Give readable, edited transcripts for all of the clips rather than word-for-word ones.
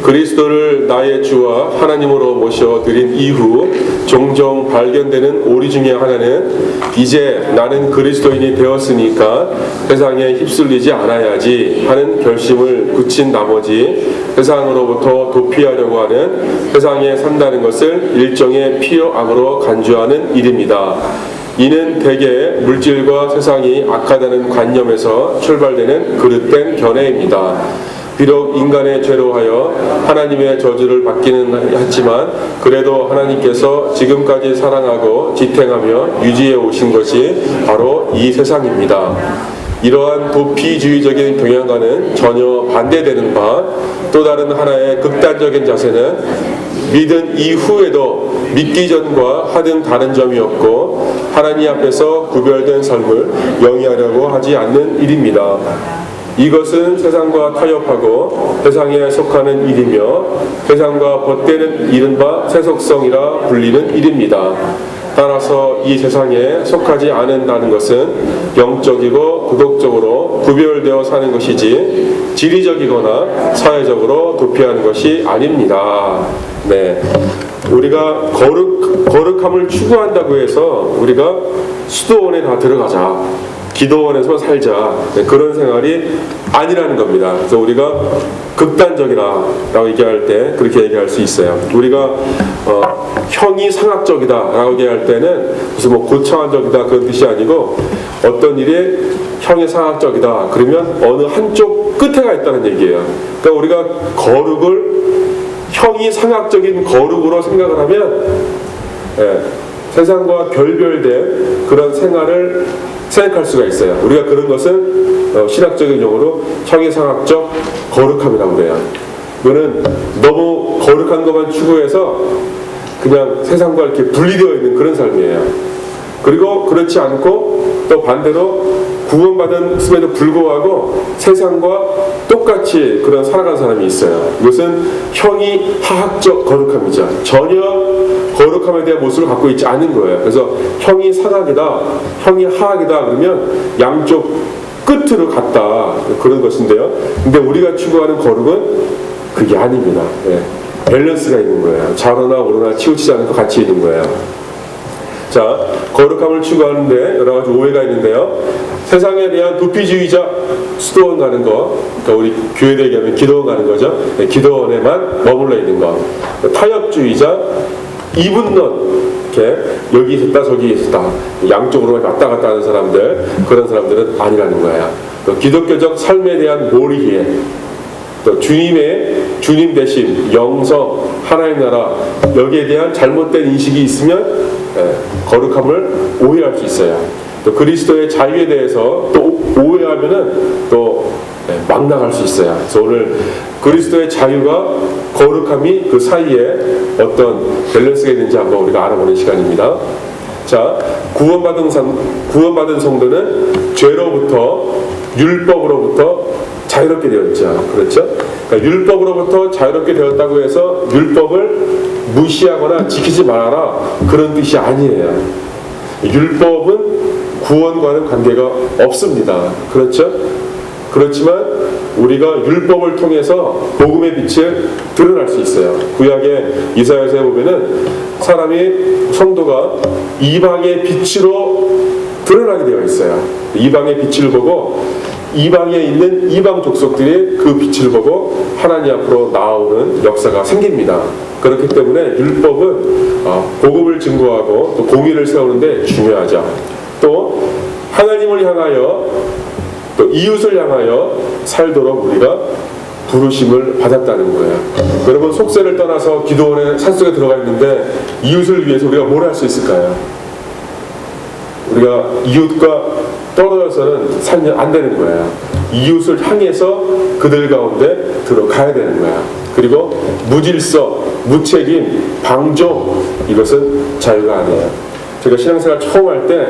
그리스도를 나의 주와 하나님으로 모셔드린 이후 종종 발견되는 오리 중에 하나는 이제 나는 그리스도인이 되었으니까 세상에 휩쓸리지 않아야지 하는 결심을 굳힌 나머지 세상으로부터 도피하려고 하는 세상에 산다는 것을 일종의 피요악으로 간주하는 일입니다. 이는 대개 물질과 세상이 악하다는 관념에서 출발되는 그릇된 견해입니다. 비록 인간의 죄로 하여 하나님의 저주를 받기는 했지만 그래도 하나님께서 지금까지 사랑하고 지탱하며 유지해 오신 것이 바로 이 세상입니다. 이러한 도피주의적인 경향과는 전혀 반대되는 바 또 다른 하나의 극단적인 자세는 믿은 이후에도 믿기 전과 하등 다른 점이 없고 하나님 앞에서 구별된 삶을 영위하려고 하지 않는 일입니다. 이것은 세상과 타협하고 세상에 속하는 일이며 세상과 벗대는 이른바 세속성이라 불리는 일입니다. 따라서 이 세상에 속하지 않는다는 것은 영적이고 도덕적으로 구별되어 사는 것이지 지리적이거나 사회적으로 도피하는 것이 아닙니다. 네, 우리가 거룩함을 추구한다고 해서 우리가 수도원에 다 들어가자, 기도원에서 살자, 그런 생활이 아니라는 겁니다. 그래서 우리가 극단적이라고 얘기할 때 그렇게 얘기할 수 있어요. 우리가 형이 상학적이다라고 얘기할 때는 무슨 뭐 고차원적이다 그런 뜻이 아니고 어떤 일이 형이 상학적이다 그러면 어느 한쪽 끝에가 있다는 얘기예요. 그러니까 우리가 거룩을 형이 상학적인 거룩으로 생각을 하면 세상과 결별된 그런 생활을 생각할 수가 있어요. 우리가 그런 것은 신학적인 용어로 형이상학적 거룩함이라고 그래요. 이거는 너무 거룩한 것만 추구해서 그냥 세상과 이렇게 분리되어 있는 그런 삶이에요. 그리고 그렇지 않고 또 반대로 구원받았음에도 불구하고 세상과 똑같이 그런 살아가는 사람이 있어요. 이것은 형이 하학적 거룩함이죠. 전혀 거룩함에 대한 모습을 갖고 있지 않은 거예요. 그래서 형이 상학이다, 형이 하학이다 그러면 양쪽 끝으로 갔다 그런 것인데요. 근데 우리가 추구하는 거룩은 그게 아닙니다. 밸런스가 있는 거예요. 좌로나 우로나 치우치지 않고 같이 있는 거예요. 자, 거룩함을 추구하는데 여러 가지 오해가 있는데요. 세상에 대한 도피주의자, 수도원 가는 거, 그러니까 우리 교회에 얘기하면 기도원 가는 거죠. 기도원에만 머물러 있는 거. 타협주의자, 이분론, 이렇게 여기 있었다 저기 있었다 양쪽으로 왔다 갔다 하는 사람들, 그런 사람들은 아니라는 거예요. 또 기독교적 삶에 대한 몰이해, 또 주님 대신 영성, 하나님 나라 여기에 대한 잘못된 인식이 있으면 거룩함을 오해할 수 있어요. 또 그리스도의 자유에 대해서 또 오해하면은 또 막 나갈 수 있어요. 그래서 오늘 그리스도의 자유가 거룩함이 그 사이에 어떤 밸런스가 있는지 한번 우리가 알아보는 시간입니다. 자, 구원받은 성도는 죄로부터 율법으로부터 자유롭게 되어 있죠. 그렇죠? 그러니까 율법으로부터 자유롭게 되었다고 해서 율법을 무시하거나 지키지 말아라 그런 뜻이 아니에요. 율법은 구원과는 관계가 없습니다. 그렇죠? 그렇지만 우리가 율법을 통해서 복음의 빛을 드러날 수 있어요. 구약의 이사야서에 보면은 성도가 이방의 빛으로 드러나게 되어 있어요. 이방의 빛을 보고 이방에 있는 이방 족속들이 그 빛을 보고 하나님 앞으로 나아오는 역사가 생깁니다. 그렇기 때문에 율법은 복음을 증거하고 또 공의를 세우는 데 중요하죠. 또 하나님을 향하여 또 이웃을 향하여 살도록 우리가 부르심을 받았다는 거예요. 여러분, 속세를 떠나서 기도원에 산속에 들어가 있는데 이웃을 위해서 우리가 뭘 할 수 있을까요? 우리가 이웃과 떨어져서는 살면 안 되는 거예요. 이웃을 향해서 그들 가운데 들어가야 되는 거야. 그리고 무질서, 무책임, 방종, 이것은 자유가 아니에요. 제가 신앙생활 처음 할 때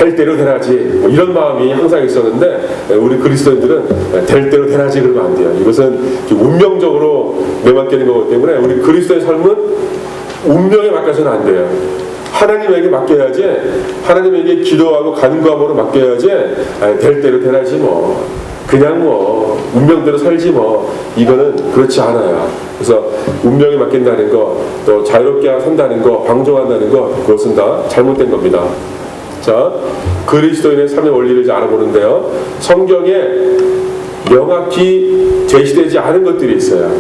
될 대로 되나지 뭐 이런 마음이 항상 있었는데 우리 그리스도인들은 될 대로 되나지 그러면 안 돼요. 이것은 운명적으로 내맡기는 거기 때문에 우리 그리스도의 삶은 운명에 맡겨서는 안 돼요. 하나님에게 맡겨야지, 하나님에게 기도하고 간구함으로 맡겨야지 될 대로 되나지 뭐 그냥 뭐 운명대로 살지 뭐 이거는 그렇지 않아요. 그래서 운명에 맡긴다는 거, 또 자유롭게 산다는 거, 방종한다는 거, 그것은 다 잘못된 겁니다. 자, 그리스도인의 삶의 원리를 이제 알아보는데요. 성경에 명확히 제시되지 않은 것들이 있어요.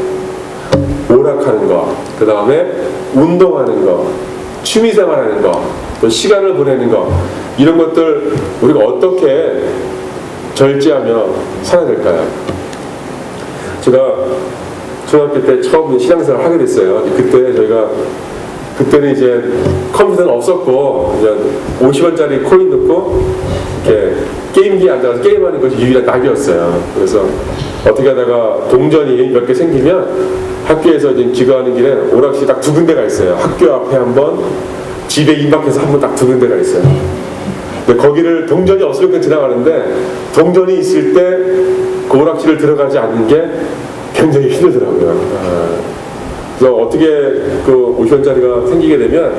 오락하는 거, 그 다음에 운동하는 거, 취미생활하는 거, 또 시간을 보내는 거, 이런 것들 우리가 어떻게 절제하며 살아야 될까요? 제가 중학교 때 처음 신앙생활을 하게 됐어요. 그때는 이제 컴퓨터는 없었고, 이제 50원짜리 코인 넣고 이렇게 게임기에 앉아서 게임하는 것이 유일한 낙이었어요. 그래서 어떻게 하다가 동전이 몇 개 생기면 학교에서 이제 귀가하는 길에 오락실이 딱 두 군데가 있어요. 학교 앞에 한 번, 집에 임박해서 한 번 딱 두 군데가 있어요. 근데 거기를 동전이 없으면 그냥 지나가는데 동전이 있을 때 그 오락실을 들어가지 않는 게 굉장히 힘들더라고요. 그래서 어떻게 그 50원짜리가 생기게 되면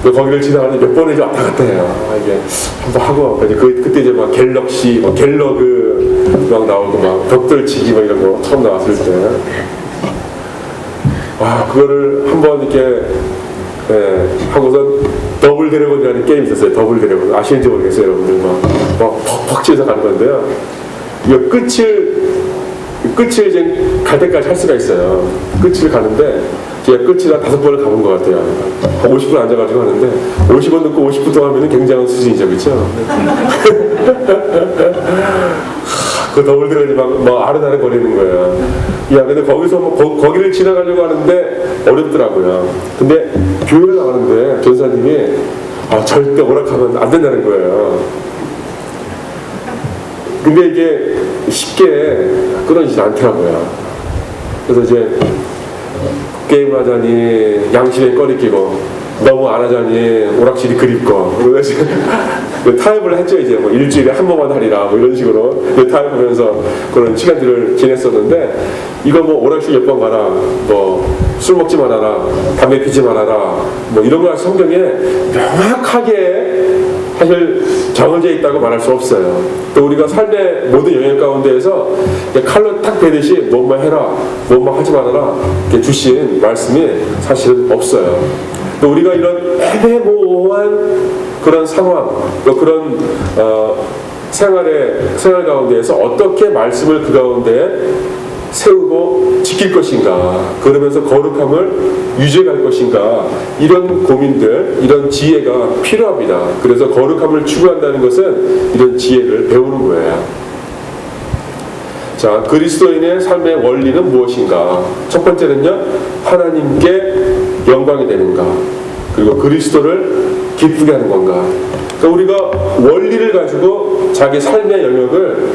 거기를 지나가는데 몇 번을 왔다 갔다 해요. 이게 한번 하고 그때 이제 막 갤럭시, 갤러그 막 나오고 막 벽돌치기 막 이런 거 처음 나왔을 때 그거를 한번 이렇게 하고선 더블 드래곤이라는 게임이 있었어요. 더블 드래곤 아시는지 모르겠어요, 여러분들. 막 퍽퍽 가는 건데요. 이거 끝을 이제 갈 때까지 할 수가 있어요. 끝을 가는데 제가 끝을 한 5번을 가본 것 같아요. 50분 앉아가지고 하는데 50원 넣고 50분 동안 하면 굉장한 수준이죠, 그렇죠? 그 더블 드래곤이 막 아른아른 거리는 거예요. 야, 근데 거기서 거기를 지나가려고 하는데 어렵더라고요. 근데 교회를 나가는데 전사님이 절대 오락하면 안 된다는 거예요. 근데 이게 쉽게 끊어지지 않더라고요. 그래서 이제 게임을 하자니 양심에 꺼리 끼고 너무 안 하자니 오락실이 그립고 그래서 타협을 했죠. 이제 뭐 일주일에 한 번만 하리라 뭐 이런 식으로 타협하면서 그런 시간들을 지냈었는데 이거 뭐 오락실 몇 번 가라, 뭐 술 먹지 말아라, 담배 피지 말아라, 뭐 이런 거 성경에 명확하게 사실 정해져 있다고 말할 수 없어요. 또 우리가 삶의 모든 영역 가운데에서 칼로 탁 베듯이 뭐만 해라, 뭐만 하지 말아라 이렇게 주신 말씀이 사실은 없어요. 또 우리가 이런 애매모호한 그런 상황, 또 그런 생활 가운데에서 어떻게 말씀을 그 가운데 세우고 지킬 것인가, 그러면서 거룩함을 유지해갈 것인가, 이런 고민들, 이런 지혜가 필요합니다. 그래서 거룩함을 추구한다는 것은 이런 지혜를 배우는 거예요. 자, 그리스도인의 삶의 원리는 무엇인가? 첫 번째는요, 하나님께 영광이 되는가, 그리고 그리스도를 기쁘게 하는 건가. 그러니까 우리가 원리를 가지고 자기 삶의 영역을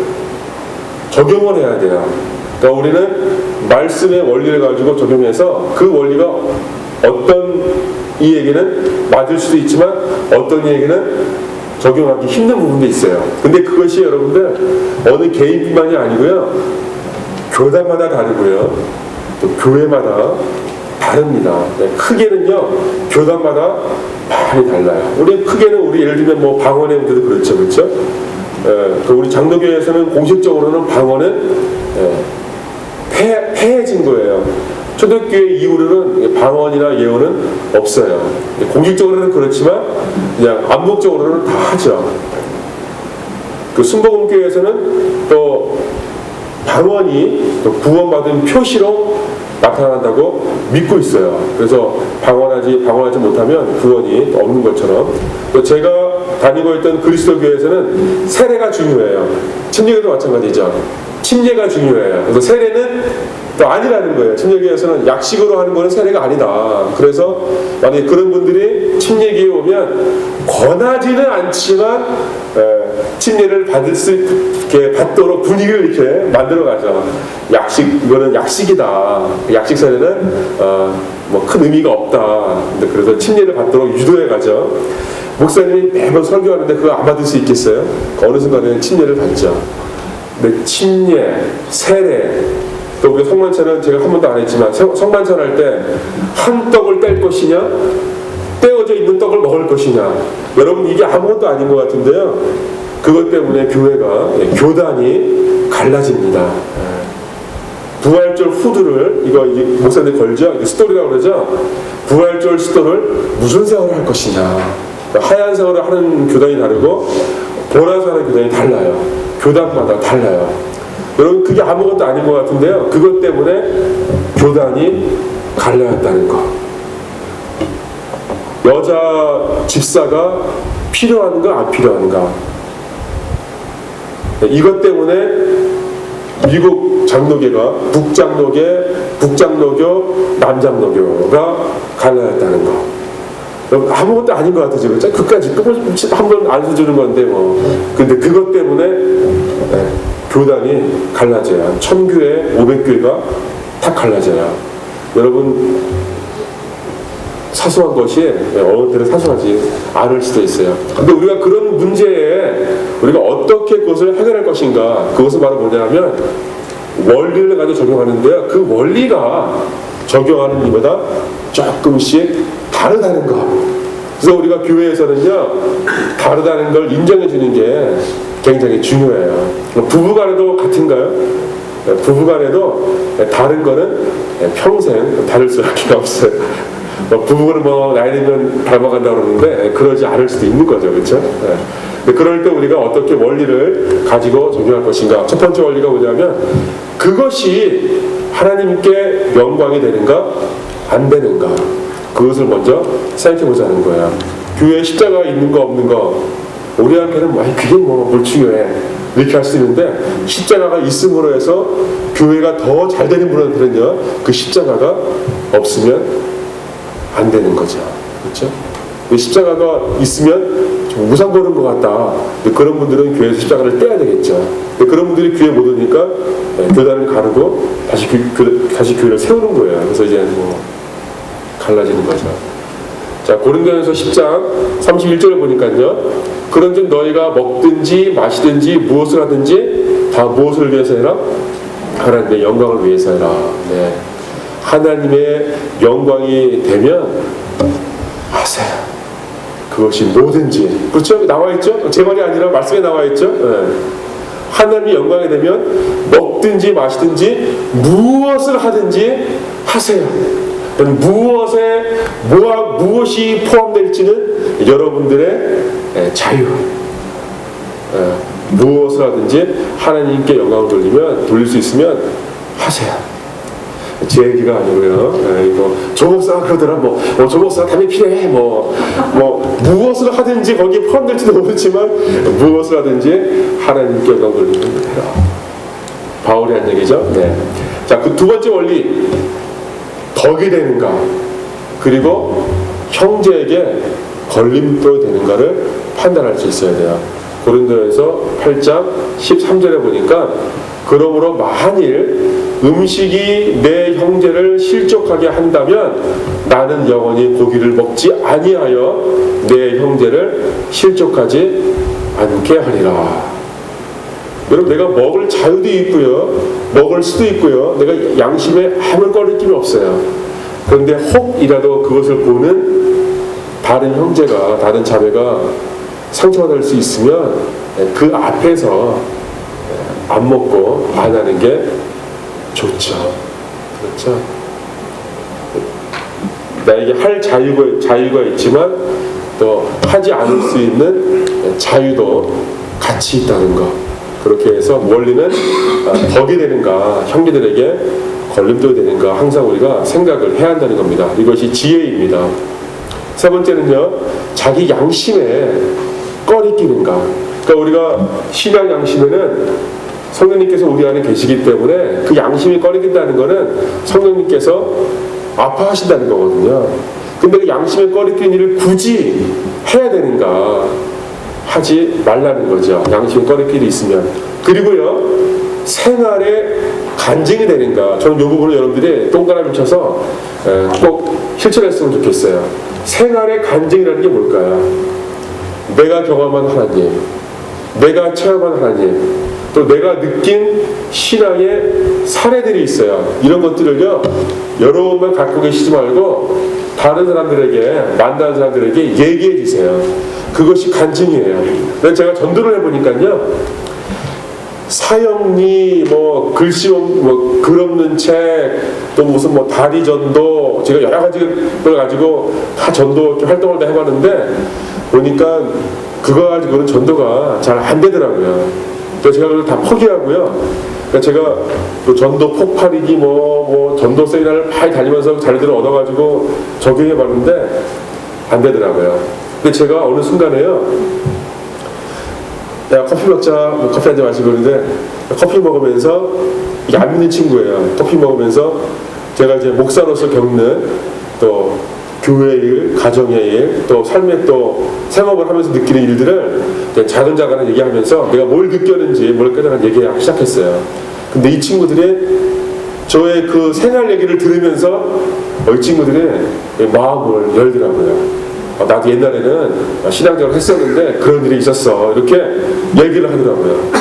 적용을 해야 돼요. 그러니까 우리는 말씀의 원리를 가지고 적용해서 그 원리가 어떤 이에게는 맞을 수도 있지만 어떤 이에게는 적용하기 힘든 부분도 있어요. 근데 그것이 여러분들 어느 개인뿐만이 아니고요, 교단마다 다르고요, 또 교회마다 다릅니다. 크게는요, 교단마다 많이 달라요. 크게는 예를 들면 뭐 방언의 문제도 그렇죠, 그렇죠? 우리 장로교회에서는 공식적으로는 방언은 폐해진 거예요. 초대교회 이후로는 방언이나 예언은 없어요. 공식적으로는 그렇지만 그냥 암묵적으로는 다 하죠. 그 순복음교회에서는 또 방언이 또 구원받은 표시로 나타난다고 믿고 있어요. 그래서 방언하지 못하면 구원이 없는 것처럼, 또 제가 다니고 있던 그리스도 교회에서는 세례가 중요해요. 침례교도 마찬가지죠. 침례가 중요해요. 그래서 세례는 또 아니라는 거예요. 침례교회에서는 약식으로 하는 거는 세례가 아니다. 그래서 만약에 그런 분들이 침례교회에 오면 권하지는 않지만 침례를 받도록 분위기를 이렇게 만들어가죠. 이거는 약식이다. 약식 세례는 뭐 큰 의미가 없다. 그래서 침례를 받도록 유도해가죠. 목사님이 매번 설교하는데 그거 안 받을 수 있겠어요? 어느 순간에는 침례를 받죠. 근데 침례, 세례, 또 우리 성만찬은 제가 한 번도 안 했지만 성만찬 할 때 한 떡을 뗄 것이냐, 떼어져 있는 떡을 먹을 것이냐, 여러분 이게 아무것도 아닌 것 같은데요, 그것 때문에 교회가, 교단이 갈라집니다. 부활절 후드를 이게 목사님들 걸죠. 이게 스토리라고 그러죠. 부활절 스토리를 무슨 세월을 할 것이냐. 하얀 세월을 하는 교단이 다르고 보라색 하는 교단이 달라요. 교단마다 달라요. 여러분 그게 아무것도 아닌 것 같은데요. 그것 때문에 교단이 갈라졌다는 거. 여자 집사가 필요한가 안 필요한가. 이것 때문에 미국 장로교가 북장로교, 남장로교가 갈라졌다는 거. 아무것도 아닌 것 같아요. 그까지 한번 알려주는 건데 뭐. 근데 그것 때문에 교단이 갈라져요. 1000교회, 500교회가 다 갈라져요. 여러분 사소한 것이 어느 때는 사소하지 않을 수도 있어요. 근데 우리가 그런 문제에 우리가 어떻게 그것을 해결할 것인가. 그것은 바로 뭐냐면 원리를 가지고 적용하는데요. 그 원리가 적용하는 이보다 조금씩 다르다는 거. 그래서 우리가 교회에서는요, 다르다는 걸 인정해 주는 게 굉장히 중요해요. 부부간에도 같은가요? 부부간에도 다른 거는 평생 다를 수밖에 없어요. 부부는 나이 들면 닮아간다고 그러는데 그러지 않을 수도 있는 거죠, 그렇죠? 그럴 때 우리가 어떻게 원리를 가지고 적용할 것인가. 첫 번째 원리가 뭐냐면 그것이 하나님께 영광이 되는가 안 되는가. 그것을 먼저 생각해 보자는 거야. 교회에 십자가가 있는 거 없는 거 우리한테는 그게 뭘 중요해 이렇게 할 수 있는데 십자가가 있음으로 해서 교회가 더 잘 되는 분들은요 그 십자가가 없으면 안 되는 거죠. 그렇죠? 십자가가 있으면 좀 우상 보는 것 같다. 그런 분들은 교회에서 십자가를 떼야 되겠죠. 그런 분들이 교회 못 오니까 교단을 가르고 다시 교회를 세우는 거예요. 그래서 이제 갈라지는 거죠. 자, 고린도전서 10장 31절을 보니까요. 그런즉 너희가 먹든지 마시든지 무엇을 하든지 다 무엇을 위해서 해라? 하나님의 영광을 위해서 해라. 네. 하나님의 영광이 되면 하세요. 그것이 뭐든지. 그렇죠? 나와있죠? 제 말이 아니라 말씀에 나와있죠? 네. 하나님의 영광이 되면 먹든지 마시든지 무엇을 하든지 하세요. 무엇이 포함될지는 여러분들의 자유. 무엇을 하든지 하나님께 영광을 돌릴 수 있으면 하세요. 제 얘기가 아니고요. 조목사가 그러더라. 조목사가 담이 필요해. 무엇을 하든지 거기에 포함될지도 모르지만 무엇을 하든지 하나님께 영광을 돌리면 해라. 바울이 한 얘기죠. 네. 자, 그 두 번째 원리. 덕이 되는가 그리고 형제에게 걸림돌 되는가를 판단할 수 있어야 돼요. 고린도전서 8장 13절에 보니까 그러므로 만일 음식이 내 형제를 실족하게 한다면 나는 영원히 고기를 먹지 아니하여 내 형제를 실족하지 않게 하리라. 여러분 내가 먹을 자유도 있고요. 먹을 수도 있고요. 내가 양심에 아무 꺼리낌이 없어요. 그런데 혹이라도 그것을 보는 다른 형제가 다른 자매가 상처받을 수 있으면 그 앞에서 안 먹고 안 하는 게 좋죠. 그렇죠? 나에게 할 자유가 있지만 또 하지 않을 수 있는 자유도 같이 있다는 거. 그렇게 해서 원리는 덕이 되는가 형제들에게 걸림돌이 되는가 항상 우리가 생각을 해야 한다는 겁니다. 이것이 지혜입니다. 세 번째는요, 자기 양심에 꺼리끼는가. 그러니까 우리가 신앙 양심에는 성령님께서 우리 안에 계시기 때문에 그 양심이 꺼리낀다는 것은 성령님께서 아파하신다는 거거든요. 근데 그 양심에 꺼리끼는 일을 굳이 해야 되는가? 하지 말라는 거죠. 양심에 꺼리낄 일이 있으면. 그리고요, 생활에 간증이 되는가. 저는 이 부분을 여러분들이 동그라미 쳐서 꼭 실천했으면 좋겠어요. 생활의 간증이라는 게 뭘까요? 내가 경험한 하나님, 내가 체험한 하나님, 또 내가 느낀 신앙의 사례들이 있어요. 이런 것들을요, 여러분만 갖고 계시지 말고 다른 사람들에게, 만나는 사람들에게 얘기해 주세요. 그것이 간증이에요. 제가 전도를 해보니까요, 사형리, 뭐 글씨 뭐 글 없는 책, 또 무슨 뭐 다리 전도, 제가 여러 가지 걸 가지고 다 전도 활동을 다 해봤는데 보니까 그거 가지고는 전도가 잘 안 되더라고요. 그래서 제가 그걸 다 포기하고요. 그러니까 제가 또 전도 폭발이기 뭐 전도 세미나를 많이 다니면서 자료들을 얻어가지고 적용해봤는데 안 되더라고요. 근데 제가 어느 순간에요, 야 커피 먹자, 커피 한잔 마시고 있는데 커피 먹으면서, 이게 안 믿는 친구예요. 커피 먹으면서 제가 이제 목사로서 겪는 또 교회 일, 가정의 일, 또 삶의 또 생업을 하면서 느끼는 일들을 작은 얘기하면서 내가 뭘 느꼈는지, 뭘 깨달았는지 얘기하기 시작했어요. 근데 이 친구들이 저의 그 생활 얘기를 들으면서 이 친구들이 마음을 열더라고요. 나도 옛날에는 신앙생활을 했었는데 그런 일이 있었어, 이렇게 얘기를 하더라고요.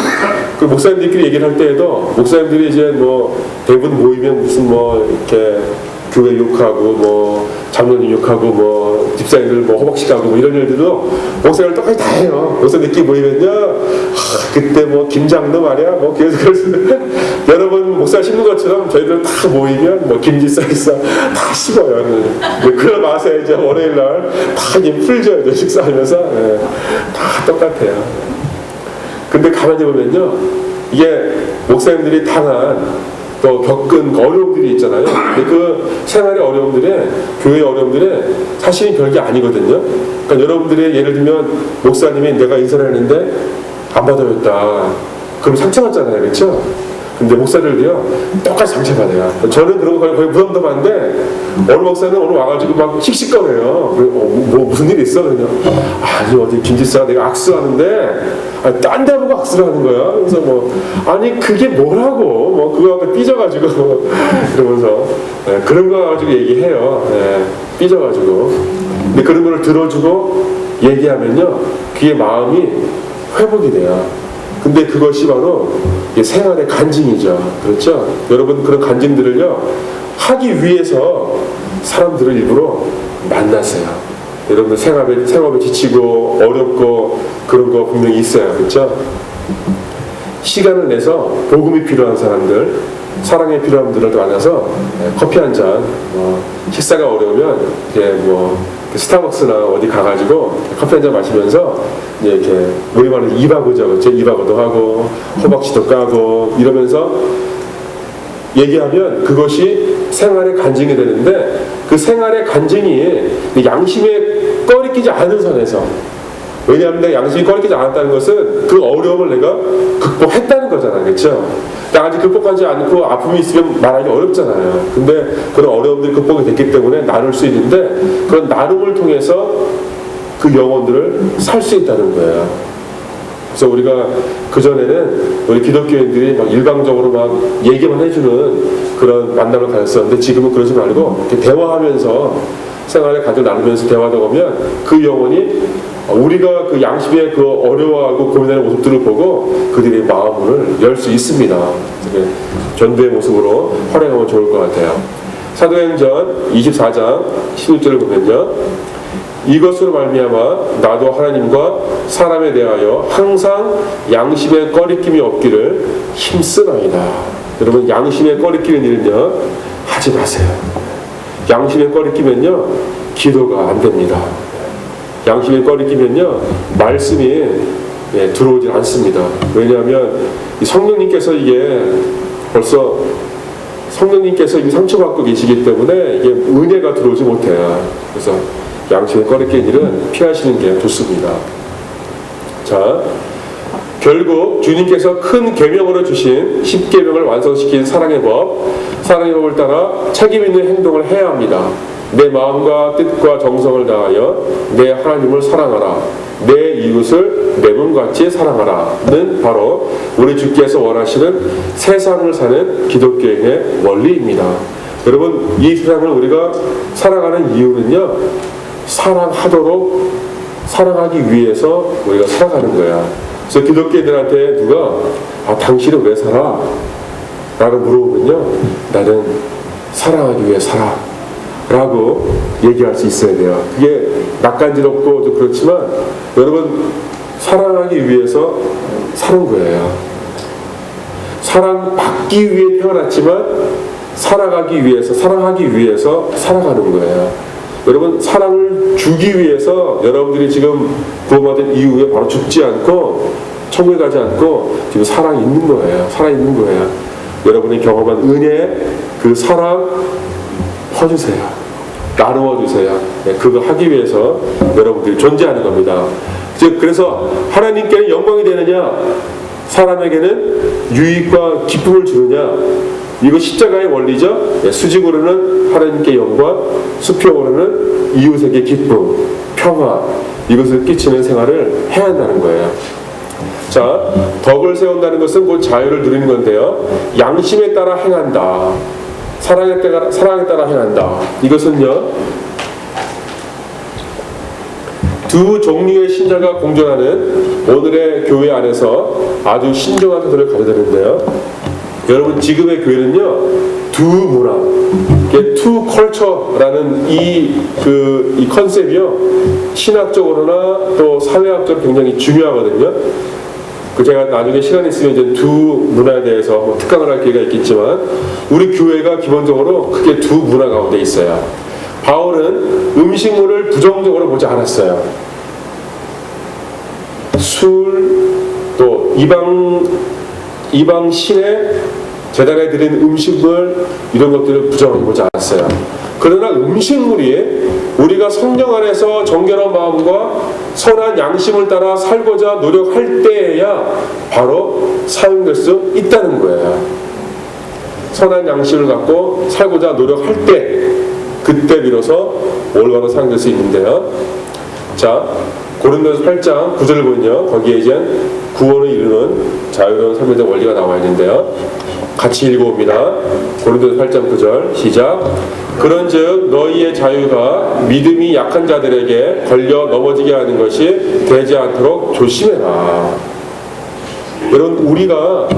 그 목사님들끼리 얘기를 할 때에도, 목사님들이 이제 뭐 대부분 모이면 무슨 뭐 이렇게 교회 욕하고 뭐 장로님 욕하고 뭐 집사님들 뭐 호박식하고 뭐 이런 일들도 목사님을 똑같이 다 해요. 목사님들끼리 모이면요, 그때 뭐 김장로 말이야, 뭐 그래서 여러분 목사 씹는 것처럼 저희들 다 모이면 뭐 김지사 다 씹어요. 그런 맛에 이제 월요일날 다 이제 풀죠. 이제 식사하면서 다 똑같아요. 근데 가만히 보면요, 이게 목사님들이 당한 또 겪은 어려움들이 있잖아요. 근데 그 생활의 어려움들이, 교회의 어려움들이 사실은 별게 아니거든요. 그러니까 여러분들이 예를 들면 목사님이 내가 인사를 했는데 안 받아줬다, 그럼 상처받잖아요, 그렇죠? 근데 목사들도요 똑같이 상처받아요. 저는 그런 거 거의 무덤덤한데 어느 목사는 오늘 와가지고 막 씩씩거려요. 뭐 무슨 일이 있어? 그냥 아니 어디 김지사가 내가 악수하는데 딴 데 보고 악수를 하는 거야. 그래서 뭐 아니 그게 뭐라고, 뭐 그거 앞에 삐져가지고 이러면서 그런 거 가지고 얘기해요. 삐져가지고. 근데 그런 걸 들어주고 얘기하면요, 그게 마음이 회복이 돼요. 근데 그것이 바로 생활의 간증이죠. 그렇죠? 여러분 그런 간증들을요 하기 위해서 사람들을 일부러 만나세요. 여러분들 생업에 지치고 어렵고 그런 거 분명히 있어요. 그렇죠? 시간을 내서 복음이 필요한 사람들, 사랑이 필요한 분들을 만나서 커피 한 잔, 식사가 어려우면 뭐 스타벅스나 어디 가가지고 커피 한 잔 마시면서 이렇게 우리 말로 이바고죠, 그렇죠? 이바고도 하고 호박씨도 까고 이러면서 얘기하면 그것이 생활의 간증이 되는데, 그 생활의 간증이 양심에 꺼리끼지 않은 선에서, 왜냐하면 내가 양심이 꺼리끼지 않았다는 것은 그 어려움을 내가 극복했다는 거잖아요, 그렇죠? 아직 극복하지 않고 아픔이 있으면 말하기 어렵잖아요. 근데 그런 어려움들이 극복이 됐기 때문에 나눌 수 있는데, 그런 나눔을 통해서 그 영혼들을 살 수 있다는 거예요. 그래서 우리가 그전에는 우리 기독교인들이 막 일방적으로 막 얘기만 해주는 그런 만남을 가졌었는데, 지금은 그러지 말고 이렇게 대화하면서 생활의 가족 나누면서 대화하다 보면 그 영혼이 우리가 그 양심의 그 어려워하고 고민하는 모습들을 보고 그들의 마음을 열 수 있습니다. 전도의 모습으로 활용하면 좋을 것 같아요. 사도행전 24장 16절을 보면요, 이것으로 말미암아 나도 하나님과 사람에 대하여 항상 양심의 꺼리낌이 없기를 힘쓰나이다. 여러분 양심의 꺼리끼는 일은요 하지 마세요. 양심의 꺼리끼면요 기도가 안 됩니다. 양심에 꺼리끼면요 말씀이 들어오지 않습니다. 왜냐하면 성령님께서 이게 벌써 성령님께서 이미 상처받고 계시기 때문에 이게 은혜가 들어오지 못해요. 그래서 양심에 꺼리끼는 일은 피하시는 게 좋습니다. 자, 결국 주님께서 큰 계명으로 주신 10계명을 완성시킨 사랑의 법을 따라 책임 있는 행동을 해야 합니다. 내 마음과 뜻과 정성을 다하여 내 하나님을 사랑하라, 내 이웃을 내 몸같이 사랑하라는 바로 우리 주께서 원하시는 세상을 사는 기독교인의 원리입니다. 여러분 이 세상을 우리가 살아가는 이유는요, 사랑하기 위해서 우리가 살아가는 거야. 그래서 기독교인들한테 누가 당신은 왜 살아? 라고 물어보면요, 나는 사랑하기 위해 살아 라고 얘기할 수 있어야 돼요. 그게 낯간지럽고 좀 그렇지만 여러분 사랑하기 위해서 사는 거예요. 사랑받기 위해 태어났지만 사랑하기 위해서 살아가는 거예요. 여러분, 사랑을 주기 위해서 여러분들이 지금 구원받은 이후에 바로 죽지 않고 천국에 가지 않고 지금 살아 있는 거예요. 여러분이 경험한 은혜, 그 사랑 퍼주세요. 나누어 주세요. 그거 하기 위해서 여러분들이 존재하는 겁니다. 즉, 그래서 하나님께는 영광이 되느냐, 사람에게는 유익과 기쁨을 주느냐, 이거 십자가의 원리죠. 수직으로는 하나님께 영광, 수평으로는 이웃에게 기쁨, 평화, 이것을 끼치는 생활을 해야 한다는 거예요. 자, 덕을 세운다는 것은 곧 자유를 누리는 건데요. 양심에 따라 행한다. 사랑에 따라 행한다. 이것은요, 두 종류의 신자가 공존하는 오늘의 교회 안에서 아주 신중한 태도를 가져야 되는데요. 여러분, 지금의 교회는요, 두 문화, 투 컬처라는 이 컨셉이요, 신학적으로나 또 사회학적으로 굉장히 중요하거든요. 제가 나중에 시간 있으면 이제 두 문화에 대해서 뭐 특강을 할 기회가 있겠지만, 우리 교회가 기본적으로 크게 두 문화 가운데 있어요. 바울은 음식물을 부정적으로 보지 않았어요. 술, 또 이방 신의 제단에 드린 음식물, 이런 것들을 부정하게 보지 않았어요. 그러나 음식물이 우리가 성령 안에서 정결한 마음과 선한 양심을 따라 살고자 노력할 때에야 바로 사용될 수 있다는 거예요. 선한 양심을 갖고 살고자 노력할 때, 그때 비로소 올바로 사용될 수 있는데요. 자, 고린도서 8장 9절을 보면요, 거기에 이제 구원을 이루는 자유로운 삶의 원리가 나와 있는데요. 같이 읽어봅니다. 고린도서 8장 9절 시작. 그런즉 너희의 자유가 믿음이 약한 자들에게 걸려 넘어지게 하는 것이 되지 않도록 조심해라. 여러분, 우리가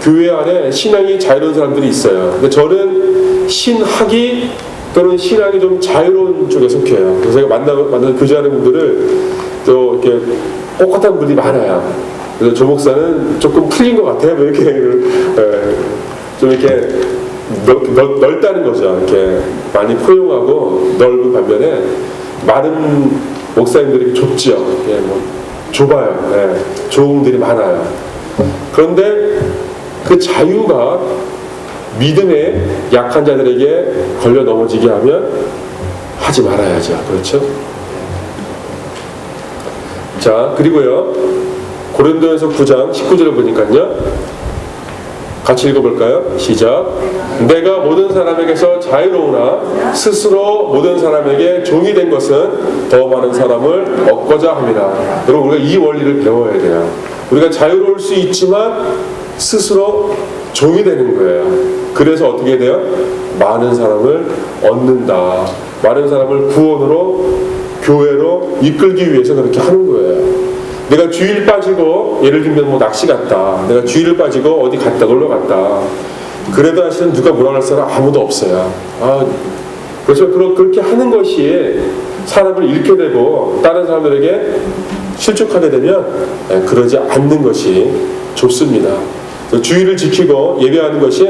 교회 안에 신앙이 자유로운 사람들이 있어요. 근데 저는 신학이 또는 신앙이 좀 자유로운 쪽에 속해요. 그래서 제가 만나서 교제하는 분들을 또 이렇게 똑같은 분들이 많아요. 그래서 조 목사는 조금 풀린 것 같아요. 뭐 이렇게 좀 이렇게 넓다는 거죠. 이렇게 많이 포용하고 넓은 반면에 많은 목사님들이 좁지요. 뭐 좁아요. 좁음들이 많아요. 그런데 그 자유가 믿음에 약한 자들에게 걸려 넘어지게 하면 하지 말아야죠. 그렇죠? 자, 그리고요, 고린도전서 9장 19절을 보니까요, 같이 읽어볼까요? 시작. 내가 모든 사람에게서 자유로우나 스스로 모든 사람에게 종이 된 것은 더 많은 사람을 얻고자 함이라. 여러분, 우리가 이 원리를 배워야 돼요. 우리가 자유로울 수 있지만 스스로 종이 되는 거예요. 그래서 어떻게 돼요? 많은 사람을 얻는다. 많은 사람을 구원으로, 교회로 이끌기 위해서 그렇게 하는 거예요. 내가 주일 빠지고, 예를 들면 뭐 낚시 갔다, 내가 주일을 빠지고 어디 갔다, 놀러 갔다, 그래도 사실은 누가 뭐라 할 사람 아무도 없어요. 그래서 그렇게 하는 것이 사람을 잃게 되고 다른 사람들에게 실족하게 되면 그러지 않는 것이 좋습니다. 주의를 지키고 예배하는 것이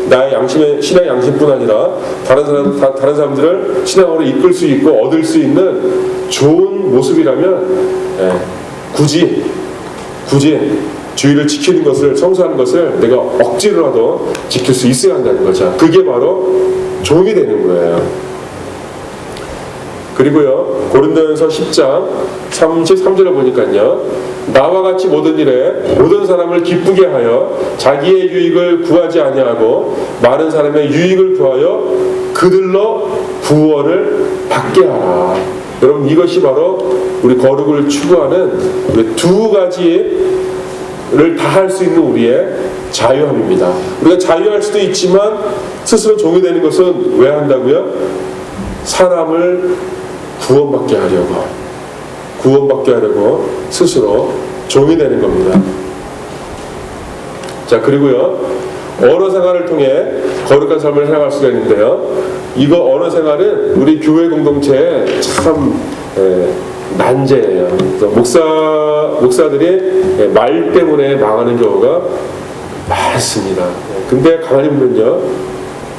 나의 양심의 신앙 양심뿐 아니라 다른 사람들을 신앙으로 이끌 수 있고 얻을 수 있는 좋은 모습이라면 굳이 주의를 지키는 것을, 성수하는 것을 내가 억지로라도 지킬 수 있어야 한다는 거죠. 그게 바로 종이 되는 거예요. 그리고요, 고린도전서 10장 33절을 보니까요, 나와 같이 모든 일에 모든 사람을 기쁘게 하여 자기의 유익을 구하지 아니하고 많은 사람의 유익을 구하여 그들로 구원을 받게 하라. 여러분, 이것이 바로 우리 거룩을 추구하는 우리 두 가지를 다 할 수 있는 우리의 자유함입니다. 우리가 자유할 수도 있지만 스스로 종이 되는 것은 왜 한다고요? 사람을 구원받게 하려고 스스로 종이 되는 겁니다. 자, 그리고요, 언어 생활을 통해 거룩한 삶을 해나갈 수가 있는데요, 이거 언어 생활은 우리 교회 공동체에 참 난제예요. 목사들이 말 때문에 망하는 경우가 많습니다. 근데 가만히 보면요,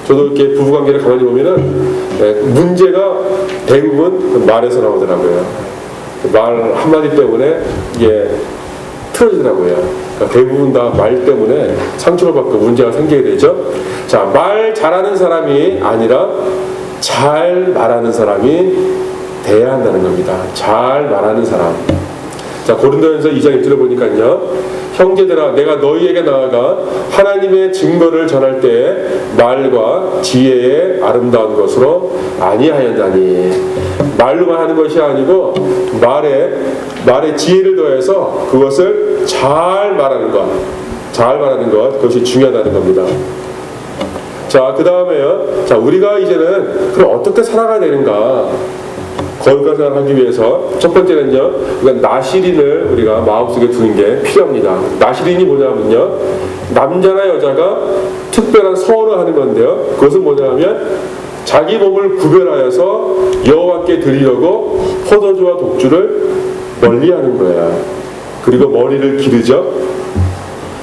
저도 이렇게 부부관계를 가만히 보면은 문제가 대부분 말에서 나오더라고요. 말 한마디 때문에 이게 틀어지더라고요. 그러니까 대부분 다 말 때문에 상처를 받고 문제가 생기게 되죠. 자, 말 잘하는 사람이 아니라 잘 말하는 사람이 돼야 한다는 겁니다. 잘 말하는 사람. 자, 고린도전서 2장 1절을 보니까요, 형제들아 내가 너희에게 나아가 하나님의 증거를 전할 때 말과 지혜의 아름다운 것으로 아니하였나니. 말로만 하는 것이 아니고 말에 지혜를 더해서 그것을 잘 말하는 것, 그것이 중요하다는 겁니다. 자, 그 다음에요, 자, 우리가 이제는 그럼 어떻게 살아가야 되는가? 거룩한 생활을 하기 위해서 첫 번째는요, 그러니까 나시린을 우리가 마음속에 두는 게 필요합니다. 나시린이 뭐냐면요, 남자나 여자가 특별한 서원을 하는 건데요, 그것은 뭐냐면 자기 몸을 구별하여서 여호와께 드리려고 포도주와 독주를 멀리하는 거예요. 그리고 머리를 기르죠.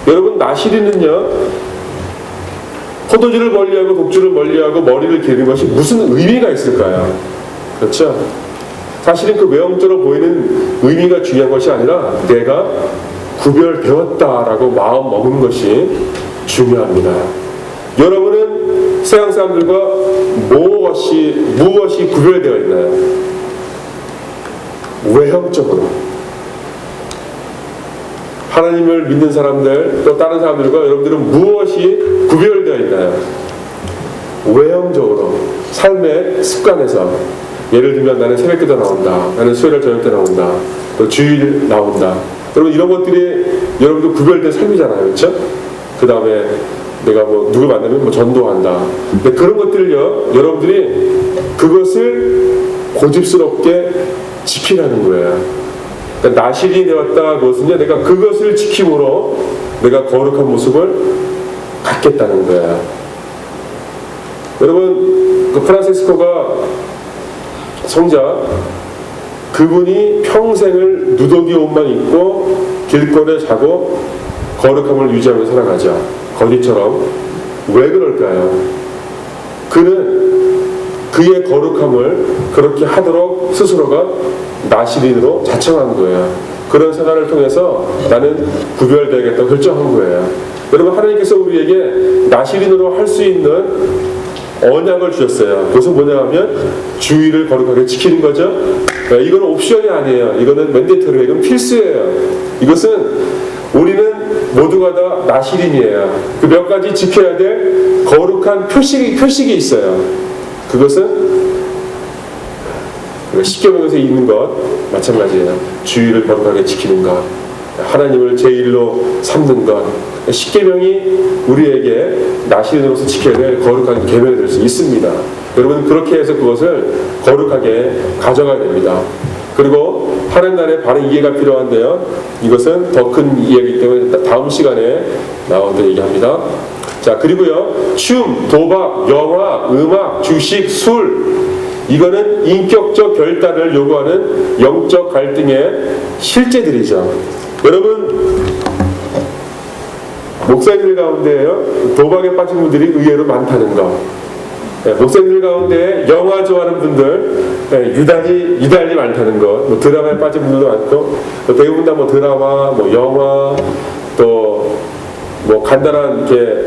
여러분, 나시린은요, 포도주를 멀리하고 독주를 멀리하고 머리를 기르는 것이 무슨 의미가 있을까요? 그렇죠? 사실은 그 외형적으로 보이는 의미가 중요한 것이 아니라 내가 구별되었다라고 마음 먹는 것이 중요합니다. 여러분은 세상 사람들과 무엇이 구별되어 있나요? 외형적으로. 하나님을 믿는 사람들 또 다른 사람들과 여러분들은 무엇이 구별되어 있나요? 외형적으로, 삶의 습관에서. 예를 들면 나는 새벽기도 나온다, 나는 수요일 저녁 때 나온다, 또 주일 나온다. 여러분, 이런 것들이 여러분들 구별된 삶이잖아요, 그렇죠? 그 다음에 내가 뭐 누굴 만나면 뭐 전도한다. 근데 그런 것들을요, 여러분들이 그것을 고집스럽게 지키라는 거예요. 그러니까 나실이 되었다. 그것은요, 내가 그것을 지킴으로 내가 거룩한 모습을 갖겠다는 거예요. 여러분, 그 프란시스코가 성자, 그분이 평생을 누더기 옷만 입고 길거리에 자고 거룩함을 유지하며 살아가죠. 거지처럼. 왜 그럴까요? 그는 그의 거룩함을 그렇게 하도록 스스로가 나시린으로 자청한 거예요. 그런 생활을 통해서 나는 구별되겠다고 결정한 거예요. 여러분, 하나님께서 우리에게 나시린으로 할 수 있는 언약을 주셨어요. 그것은 뭐냐 하면 주의를 거룩하게 지키는 거죠. 이건 옵션이 아니에요. 이거는 맨데이터리예요. 이건 필수예요. 이것은 우리는 모두가 다 나시린이에요. 그 몇 가지 지켜야 될 거룩한 표식이 있어요. 그것은 십계명에서 있는 것 마찬가지예요. 주의를 거룩하게 지키는 것, 하나님을 제일로 삼는 것. 십계명이 우리에게 나시린으로서 지켜야 될 거룩한 계명이 될 수 있습니다. 여러분, 그렇게 해서 그것을 거룩하게 가져가야 됩니다. 그리고 하나님 나라의 바른 이해가 필요한데요, 이것은 더 큰 이해이기 때문에 다음 시간에 나오도록 얘기합니다. 자, 그리고요, 춤, 도박, 영화, 음악, 주식, 술, 이거는 인격적 결단을 요구하는 영적 갈등의 실제들이죠. 여러분, 목사님들 가운데에요, 도박에 빠진 분들이 의외로 많다는 거. 목사님들 가운데 영화 좋아하는 분들 유달리 많다는 것. 뭐 드라마에 빠진 분들도 많고, 대부분 다 뭐 드라마, 뭐 영화, 또 뭐 간단한 이렇게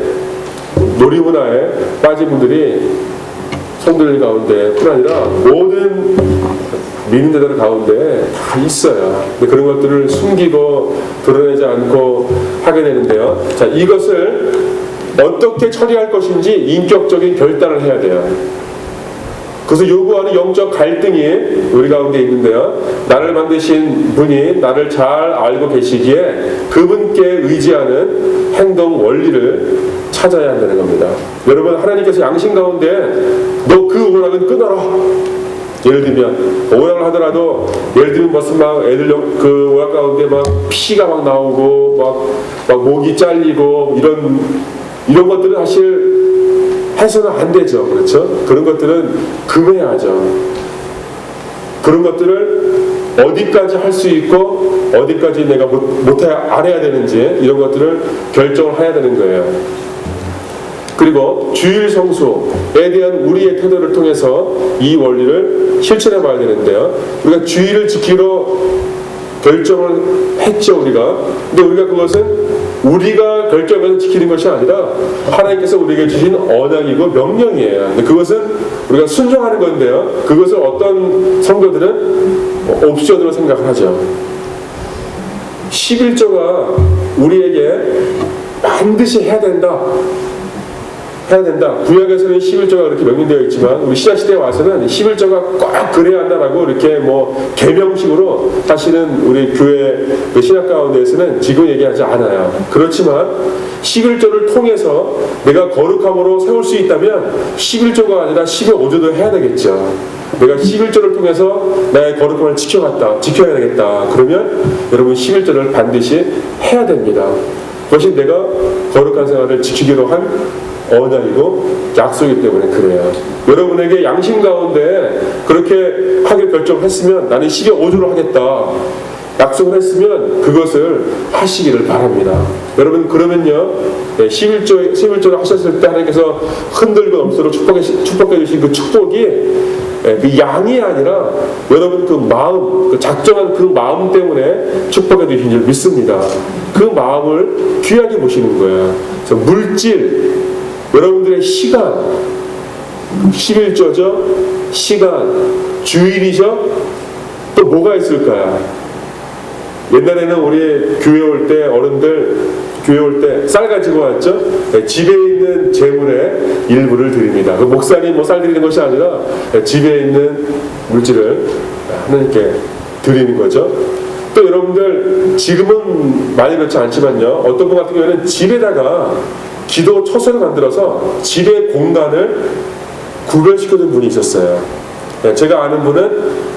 놀이문화에 빠진 분들이 성도들 가운데 뿐 아니라 모든 믿는 자들 가운데 다 있어요. 근데 그런 것들을 숨기고 드러내지 않고 하게 되는데요. 자, 이것을 어떻게 처리할 것인지 인격적인 결단을 해야 돼요. 그래서 요구하는 영적 갈등이 우리 가운데 있는데요. 나를 만드신 분이 나를 잘 알고 계시기에 그분께 의지하는 행동 원리를 찾아야 한다는 겁니다. 여러분, 하나님께서 양심 가운데 너 그 오락은 끊어라. 예를 들면 오락을 하더라도, 예를 들면 무슨 막 애들 그 오락 가운데 막 피가 막 나오고 막 목이 잘리고 이런 것들은 사실 해서는 안 되죠. 그렇죠? 그런 것들은 금해야죠. 그런 것들을 어디까지 할 수 있고 어디까지 내가 안 해야 되는지 이런 것들을 결정을 해야 되는 거예요. 그리고 주일 성수에 대한 우리의 태도를 통해서 이 원리를 실천해 봐야 되는데요. 우리가 주일을 지키기로 결정을 했죠, 우리가. 근데 우리가 그것은 우리가 결정해서 지키는 것이 아니라 하나님께서 우리에게 주신 언약이고 명령이에요. 근데 그것은 우리가 순종하는 건데요. 그것을 어떤 성도들은 옵션으로 생각을 하죠. 11조가 우리에게 반드시 해야 된다. 구약에서는 11조가 그렇게 명령되어 있지만 우리 신약시대에 와서는 11조가 꼭 그래야 한다라고 이렇게 뭐 계명식으로 사실은 우리 교회 신약 가운데에서는 지금 얘기하지 않아요. 그렇지만 11조를 통해서 내가 거룩함으로 세울 수 있다면 11조가 아니라 15조도 해야 되겠죠. 내가 11조를 통해서 나의 거룩함을 지켜야 되겠다. 그러면 여러분 11조를 반드시 해야 됩니다. 그것이 내가 거룩한 생활을 지키기로 한 언약이고 약속이기 때문에 그래요. 여러분에게 양심 가운데 그렇게 하길 결정했으면 나는 15조로 하겠다 약속을 했으면 그것을 하시기를 바랍니다. 여러분 그러면요 11조를 하셨을 때 하나님께서 흔들고 넘치도록 축복해 주신 그 축복이 그 양이 아니라 여러분 그 마음, 그 작정한 그 마음 때문에 축복해 주신 줄 믿습니다. 그 마음을 귀하게 보시는 거예요. 그래서 물질, 여러분들의 시간, 11조죠? 시간, 주일이죠? 또 뭐가 있을까요? 옛날에는 우리 교회 올 때 어른들 교회 올 때 쌀 가지고 왔죠? 집에 있는 재물의 일부를 드립니다. 그 목사님 뭐 쌀 드리는 것이 아니라 집에 있는 물질을 하나님께 드리는 거죠. 또 여러분들 지금은 많이 그렇지 않지만요. 어떤 분 같은 경우에는 집에다가 기도 처소를 만들어서 집의 공간을 구별시켜준 분이 있었어요. 제가 아는 분은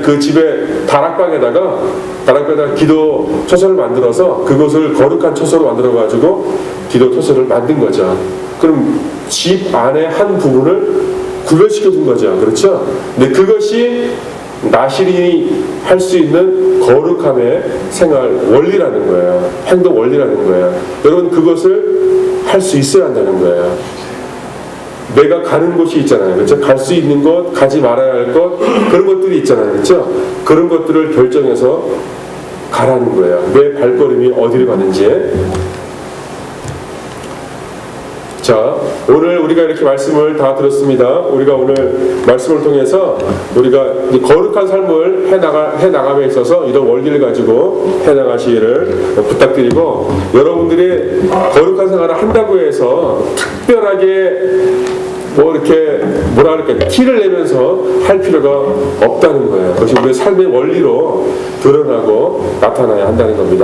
그 집에 다락방에다가 기도 처소를 만들어서 그곳을 거룩한 처소로 만들어가지고 기도 처소를 만든 거죠. 그럼 집 안에 한 부분을 구별시켜준 거죠. 그렇죠? 근데 그것이 나실이 할 수 있는 거룩함의 생활 원리라는 거예요. 행동 원리라는 거예요. 여러분 그것을 할 수 있어야 한다는 거예요. 내가 가는 곳이 있잖아요. 그렇죠? 갈 수 있는 곳, 가지 말아야 할 곳, 그런 것들이 있잖아요. 그렇죠? 그런 것들을 결정해서 가라는 거예요. 내 발걸음이 어디를 가는지. 자, 오늘 우리가 이렇게 말씀을 다 들었습니다. 우리가 오늘 말씀을 통해서 우리가 거룩한 삶을 해나감에 있어서 이런 원리를 가지고 해나가시기를 부탁드리고, 여러분들이 거룩한 생활을 한다고 해서 특별하게 뭐 이렇게 뭐라 그럴까 티를 내면서 할 필요가 없다는 거예요. 그것이 우리의 삶의 원리로 드러나고 나타나야 한다는 겁니다.